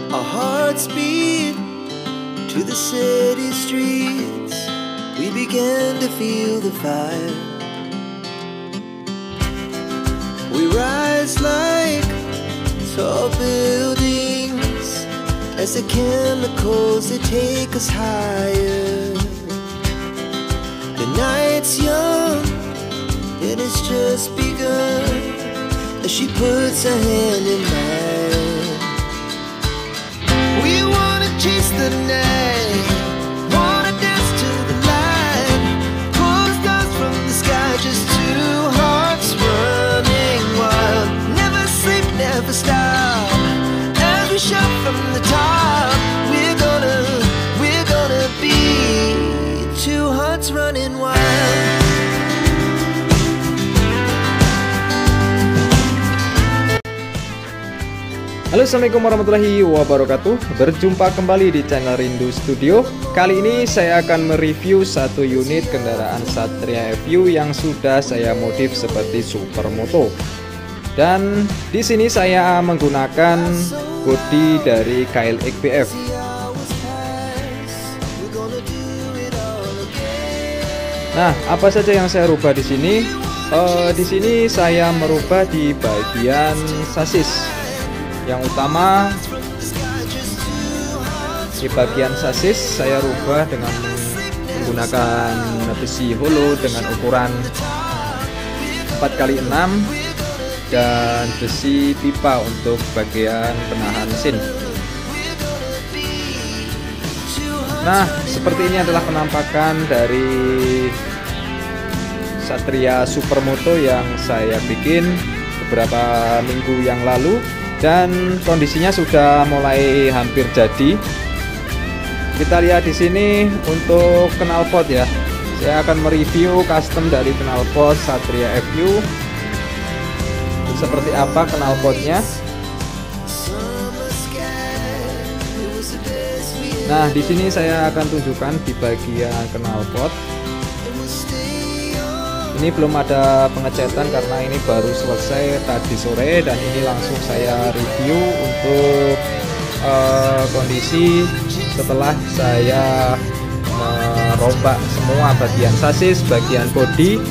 Our hearts beat to the city streets. We began to feel the fire. We rise like tall buildings as the chemicals they take us higher. The night's young and it's just begun as she puts her hand in mine. We wanna chase the night, wanna dance to the light, pull the stars from the sky, just two hearts running wild. Never sleep, never stop, as we shout from the top. We're gonna be two hearts running wild. Halo, assalamualaikum warahmatullahi wabarakatuh. Berjumpa kembali di channel Rindu Studio. Kali ini saya akan mereview satu unit kendaraan Satria FU yang sudah saya modif seperti Supermoto. Dan di sini saya menggunakan bodi dari KLX BF. Nah, apa saja yang saya rubah di sini? Di sini saya merubah di bagian sasis. Yang utama di bagian sasis saya rubah dengan menggunakan besi holo dengan ukuran 4x6 dan besi pipa untuk bagian penahan mesin. Nah, seperti ini adalah penampakan dari Satria Supermoto yang saya bikin beberapa minggu yang lalu. Dan kondisinya sudah mulai hampir jadi. Kita lihat di sini untuk knalpot ya. Saya akan mereview custom dari knalpot Satria FU. Seperti apa knalpotnya. Nah, di sini saya akan tunjukkan di bagian knalpot. Ini belum ada pengecetan karena ini baru selesai tadi sore, dan ini langsung saya review untuk kondisi setelah saya merombak semua bagian sasis, bagian bodi,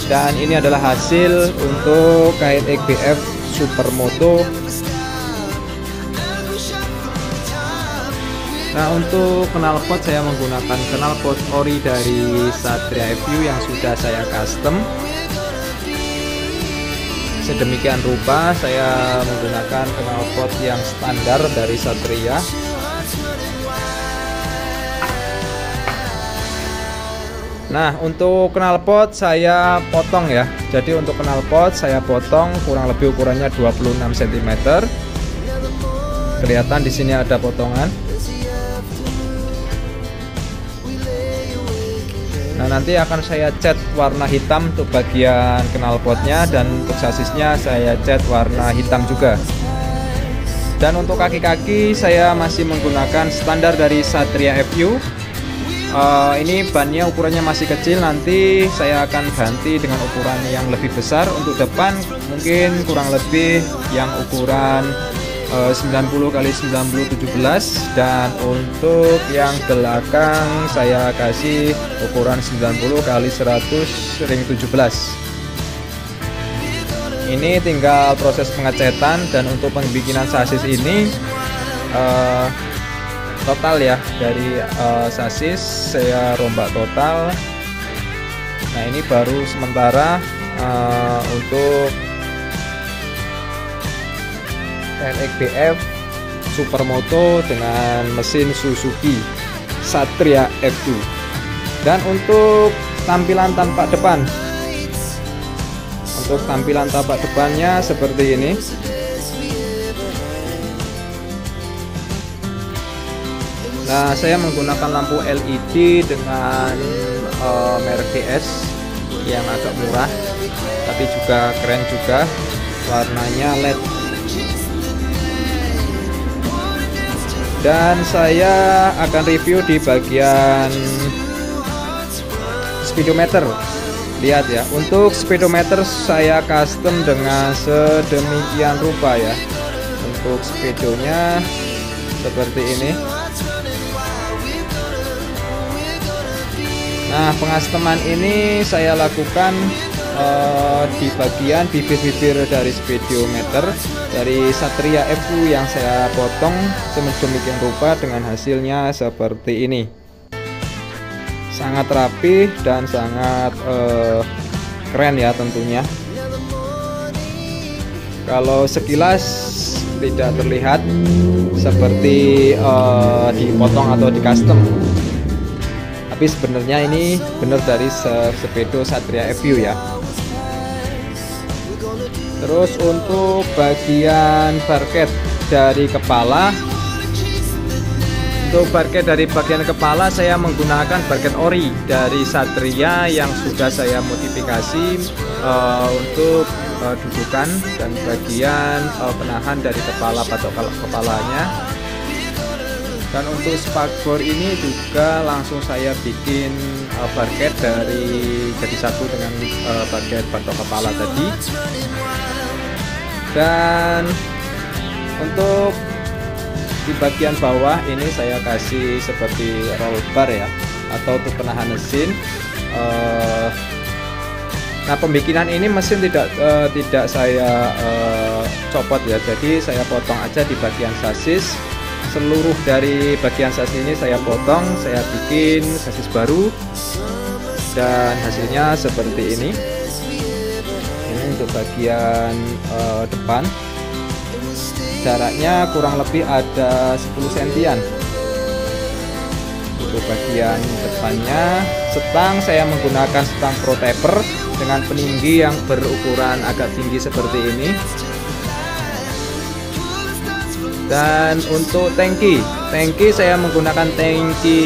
dan ini adalah hasil untuk KLX BF Supermoto. Nah, untuk knalpot saya menggunakan knalpot ori dari Satria FU yang sudah saya custom. Sedemikian rupa saya menggunakan knalpot yang standar dari Satria. Nah, untuk knalpot saya potong ya. Jadi untuk knalpot saya potong kurang lebih ukurannya 26 cm. Kelihatan di sini ada potongan. Nah, nanti akan saya cat warna hitam untuk bagian knalpotnya, dan untuk sasisnya saya cat warna hitam juga. Dan untuk kaki-kaki saya masih menggunakan standar dari Satria FU. Ini bannya ukurannya masih kecil, nanti saya akan ganti dengan ukuran yang lebih besar. Untuk depan mungkin kurang lebih yang ukuran 90x90 17, dan untuk yang belakang saya kasih ukuran 90x100 ring 17. Ini tinggal proses pengecetan, dan untuk pembikinan sasis ini total ya, dari sasis saya rombak total. Nah, ini baru sementara untuk KLX BF Supermoto dengan mesin Suzuki Satria FU. Dan untuk tampilan tampak depan, untuk tampilan tampak depannya seperti ini. Nah, saya menggunakan lampu LED dengan merek DS yang agak murah, tapi juga keren juga, warnanya LED. Dan saya akan review di bagian speedometer. Lihat ya, untuk speedometer saya custom dengan sedemikian rupa ya. Untuk speedonya seperti ini. Nah, pengasteman ini saya lakukan di bagian bibir-bibir dari speedometer dari Satria FU yang saya potong sedemikian rupa dengan hasilnya seperti ini. Sangat rapi dan sangat keren ya tentunya. Kalau sekilas tidak terlihat seperti dipotong atau di custom, tapi sebenarnya ini benar dari Speedo Satria FU ya. Terus untuk bagian barket dari kepala, untuk barket dari bagian kepala saya menggunakan barket ori dari Satria yang sudah saya modifikasi untuk dudukan dan bagian penahan dari kepala patok kepalanya. Dan untuk spakbor ini juga langsung saya bikin barket dari jadi satu dengan barket patok kepala tadi. Dan untuk di bagian bawah ini saya kasih seperti roll bar ya, atau untuk penahan mesin. Nah, pembikinan ini mesin tidak saya copot ya, jadi saya potong aja di bagian sasis. Seluruh dari bagian sasis ini saya potong, saya bikin sasis baru, dan hasilnya seperti ini. Ini untuk bagian depan, jaraknya kurang lebih ada 10 sentian. Untuk bagian depannya, setang saya menggunakan setang Pro Taper dengan peninggi yang berukuran agak tinggi seperti ini. Dan untuk tangki saya menggunakan tangki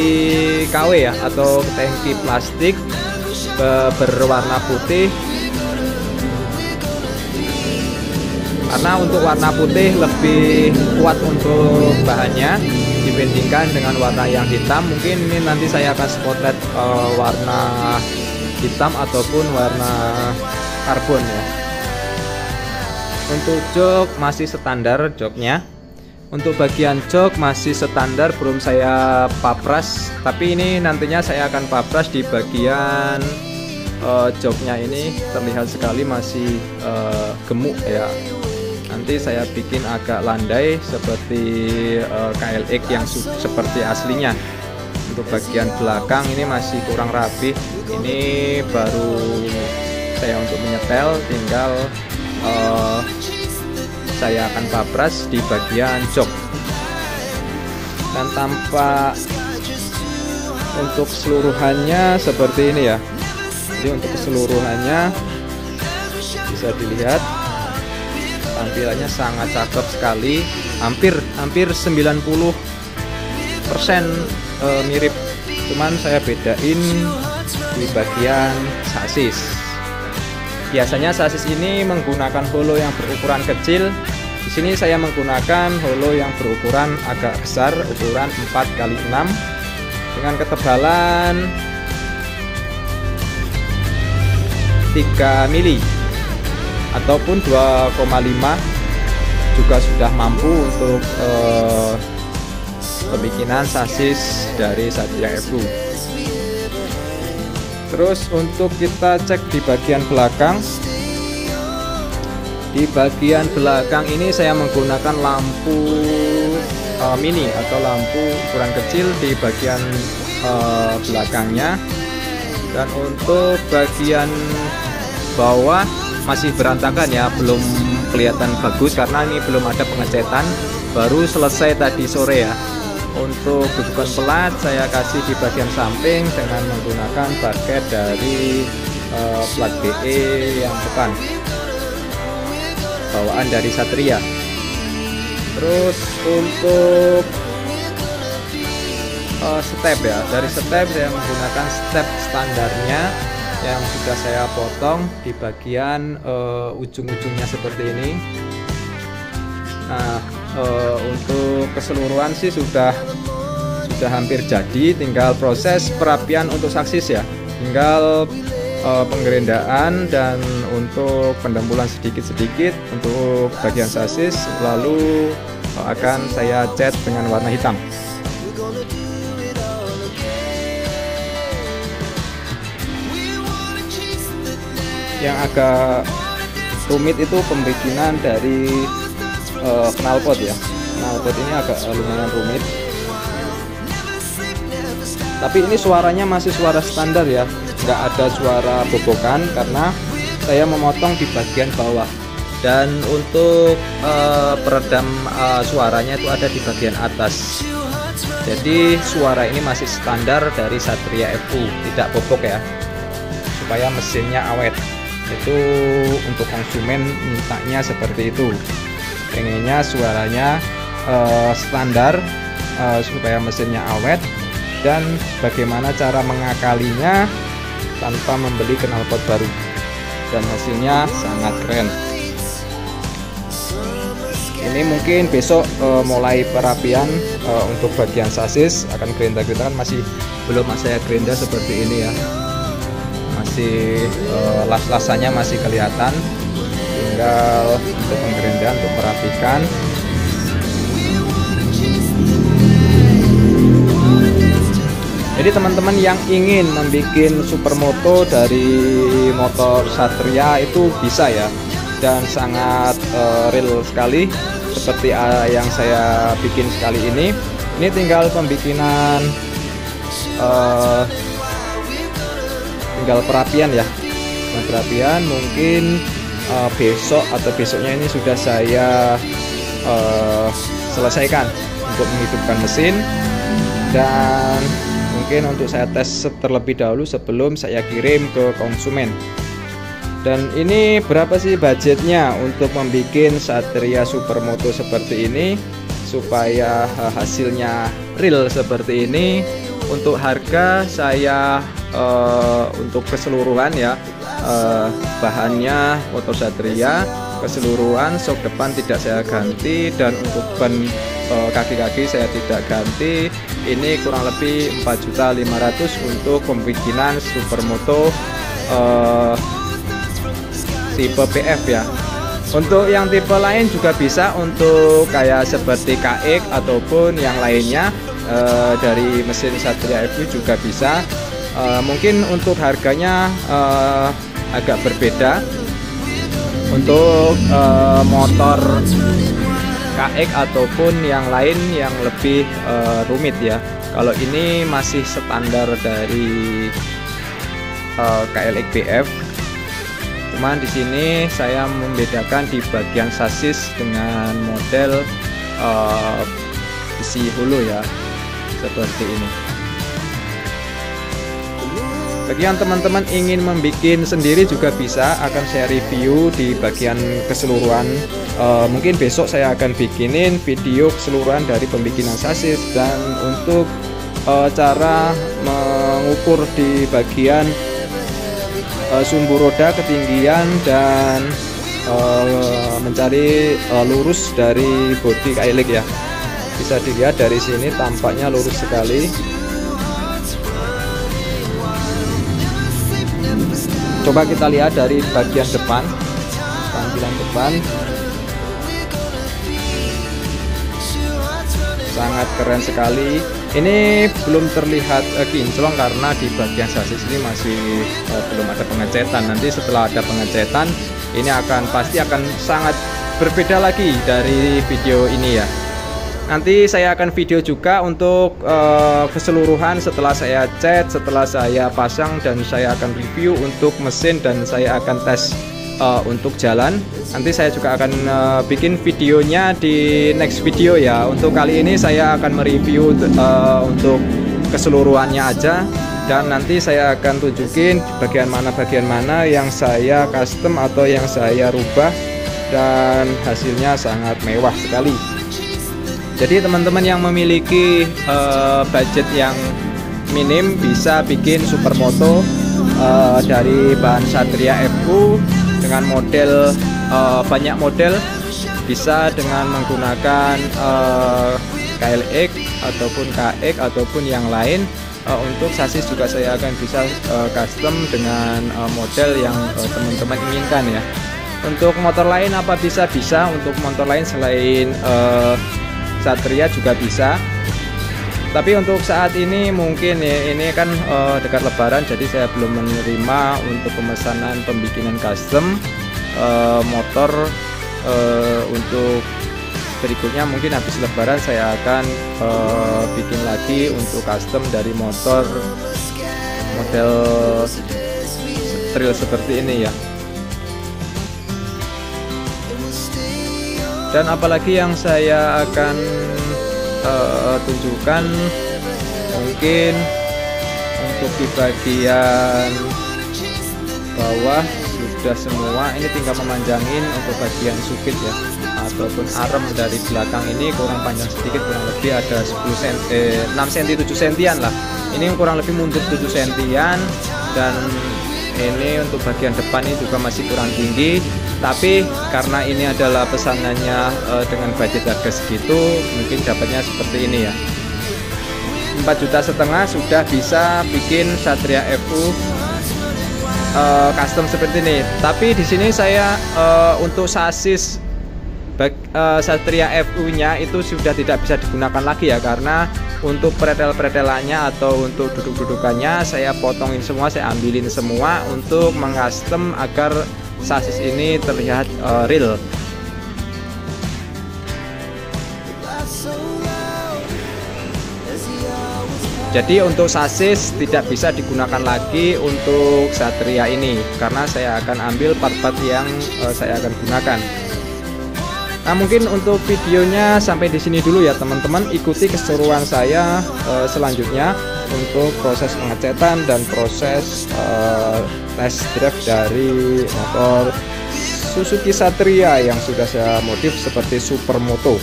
KW ya, atau tangki plastik berwarna putih, karena untuk warna putih lebih kuat untuk bahannya dibandingkan dengan warna yang hitam. Mungkin ini nanti saya akan spotlight warna hitam ataupun warna karbon ya. Untuk jok masih standar joknya. Untuk bagian jok masih standar, belum saya papras, tapi ini nantinya saya akan papras di bagian joknya. Ini terlihat sekali masih gemuk ya. Nanti saya bikin agak landai seperti KLX yang seperti aslinya. Untuk bagian belakang ini masih kurang rapi. Ini baru saya untuk menyetel, tinggal saya akan papras di bagian jok. Dan tampak untuk keseluruhannya seperti ini ya. Jadi untuk keseluruhannya bisa dilihat tampilannya sangat cakep sekali, hampir 90% mirip, cuman saya bedain di bagian sasis. Biasanya sasis ini menggunakan holo yang berukuran kecil. Di sini saya menggunakan holo yang berukuran agak besar, ukuran 4x6 dengan ketebalan 3 mili ataupun 2,5 juga sudah mampu untuk pembikinan sasis dari Satria FU. Terus untuk kita cek di bagian belakang. Di bagian belakang ini saya menggunakan lampu mini atau lampu ukuran kecil di bagian belakangnya. Dan untuk bagian bawah masih berantakan ya, belum kelihatan bagus karena ini belum ada pengecetan, baru selesai tadi sore ya. Untuk dudukan pelat saya kasih di bagian samping dengan menggunakan barket dari plat BE yang depan, bawaan dari Satria. Terus untuk step ya, dari step saya menggunakan step standarnya yang sudah saya potong di bagian ujung-ujungnya seperti ini. Nah, untuk keseluruhan sih sudah hampir jadi, tinggal proses perapian untuk sasis ya, tinggal penggerendaan dan untuk pendembulan sedikit-sedikit untuk bagian sasis, lalu akan saya cat dengan warna hitam. Yang agak rumit itu pembikinan dari knalpot ya. Knalpot ini agak lumayan rumit. Tapi ini suaranya masih suara standar ya, nggak ada suara bobokan karena saya memotong di bagian bawah. Dan untuk peredam suaranya itu ada di bagian atas. Jadi suara ini masih standar dari Satria FU, tidak bobok ya, supaya mesinnya awet. Itu untuk konsumen mintanya seperti itu, pengennya suaranya standar supaya mesinnya awet. Dan bagaimana cara mengakalinya tanpa membeli knalpot baru, dan hasilnya sangat keren. Ini mungkin besok mulai perapian untuk bagian sasis akan gerinda-gerinda, kan masih belum saya gerinda seperti ini ya, masih las-lasannya masih kelihatan, tinggal untuk penggerinda untuk merapikan. Jadi teman-teman yang ingin membuat supermoto dari motor Satria itu bisa ya, dan sangat real sekali seperti yang saya bikin sekali ini. Ini tinggal pembikinan, tinggal perapian ya, perapian mungkin besok atau besoknya ini sudah saya selesaikan untuk menghidupkan mesin, dan mungkin untuk saya tes terlebih dahulu sebelum saya kirim ke konsumen. Dan ini berapa sih budgetnya untuk membuat Satria Supermoto seperti ini supaya hasilnya real seperti ini? Untuk harga saya untuk keseluruhan ya, bahannya motor Satria keseluruhan, sok depan tidak saya ganti, dan untuk ban kaki-kaki saya tidak ganti. Ini kurang lebih 4.500.000 untuk pembikinan Supermoto tipe PF ya. Untuk yang tipe lain juga bisa, untuk kayak seperti KX ataupun yang lainnya dari mesin Satria FU juga bisa. Mungkin untuk harganya agak berbeda. Untuk motor KX ataupun yang lain yang lebih rumit ya. Kalau ini masih standar dari KLX BF. Cuman di sini saya membedakan di bagian sasis dengan model isi hulu ya, seperti ini. Bagi yang teman-teman ingin membuat sendiri juga bisa, akan saya review di bagian keseluruhan. Mungkin besok saya akan bikinin video keseluruhan dari pembikinan sasis, dan untuk cara mengukur di bagian sumbu roda ketinggian dan mencari lurus dari bodi KLX ya. Bisa dilihat dari sini tampaknya lurus sekali. Coba kita lihat dari bagian depan, tampilan depan sangat keren sekali. Ini belum terlihat kinclong karena di bagian sasis ini masih belum ada pengecetan. Nanti setelah ada pengecetan, ini pasti akan sangat berbeda lagi dari video ini ya. Nanti saya akan video juga untuk keseluruhan setelah saya cat, setelah saya pasang, dan saya akan review untuk mesin, dan saya akan tes untuk jalan. Nanti saya juga akan bikin videonya di next video ya. Untuk kali ini saya akan mereview untuk keseluruhannya aja, dan nanti saya akan tunjukin bagian mana yang saya custom atau yang saya rubah, dan hasilnya sangat mewah sekali. Jadi teman-teman yang memiliki budget yang minim bisa bikin supermoto dari bahan Satria FU dengan model banyak model, bisa dengan menggunakan KLX ataupun KX ataupun yang lain. Untuk sasis juga saya akan bisa custom dengan model yang teman-teman inginkan ya. Untuk motor lain apa bisa untuk motor lain selain Satria juga bisa. Tapi untuk saat ini mungkin ya, ini kan dekat Lebaran, jadi saya belum menerima untuk pemesanan pembikinan custom motor. Untuk berikutnya mungkin habis Lebaran saya akan bikin lagi untuk custom dari motor model trail seperti ini ya. Dan apalagi yang saya akan tunjukkan, mungkin untuk di bagian bawah sudah semua, ini tinggal memanjangin untuk bagian supit ya, ataupun arem dari belakang ini kurang panjang sedikit, kurang lebih ada 6 cm 7 cm lah. Ini kurang lebih mundur 7 cm, dan ini untuk bagian depan ini juga masih kurang tinggi. Tapi karena ini adalah pesanannya dengan budget harga segitu, mungkin dapatnya seperti ini ya. 4,5 juta sudah bisa bikin Satria FU custom seperti ini. Tapi di sini saya untuk sasis Satria FU-nya itu sudah tidak bisa digunakan lagi ya, karena untuk pretel-pretelannya atau untuk duduk-dudukannya saya potongin semua, saya ambilin semua untuk mengcustom agar sasis ini terlihat real. Jadi untuk sasis tidak bisa digunakan lagi untuk Satria ini, karena saya akan ambil part-part yang saya akan gunakan. Nah, mungkin untuk videonya sampai di sini dulu ya teman-teman. Ikuti keseruan saya selanjutnya untuk proses pengecetan dan proses test drive dari motor Suzuki Satria yang sudah saya modif seperti Supermoto.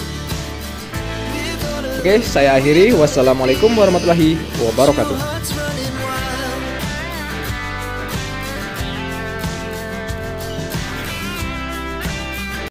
Oke, saya akhiri. Wassalamualaikum warahmatullahi wabarakatuh.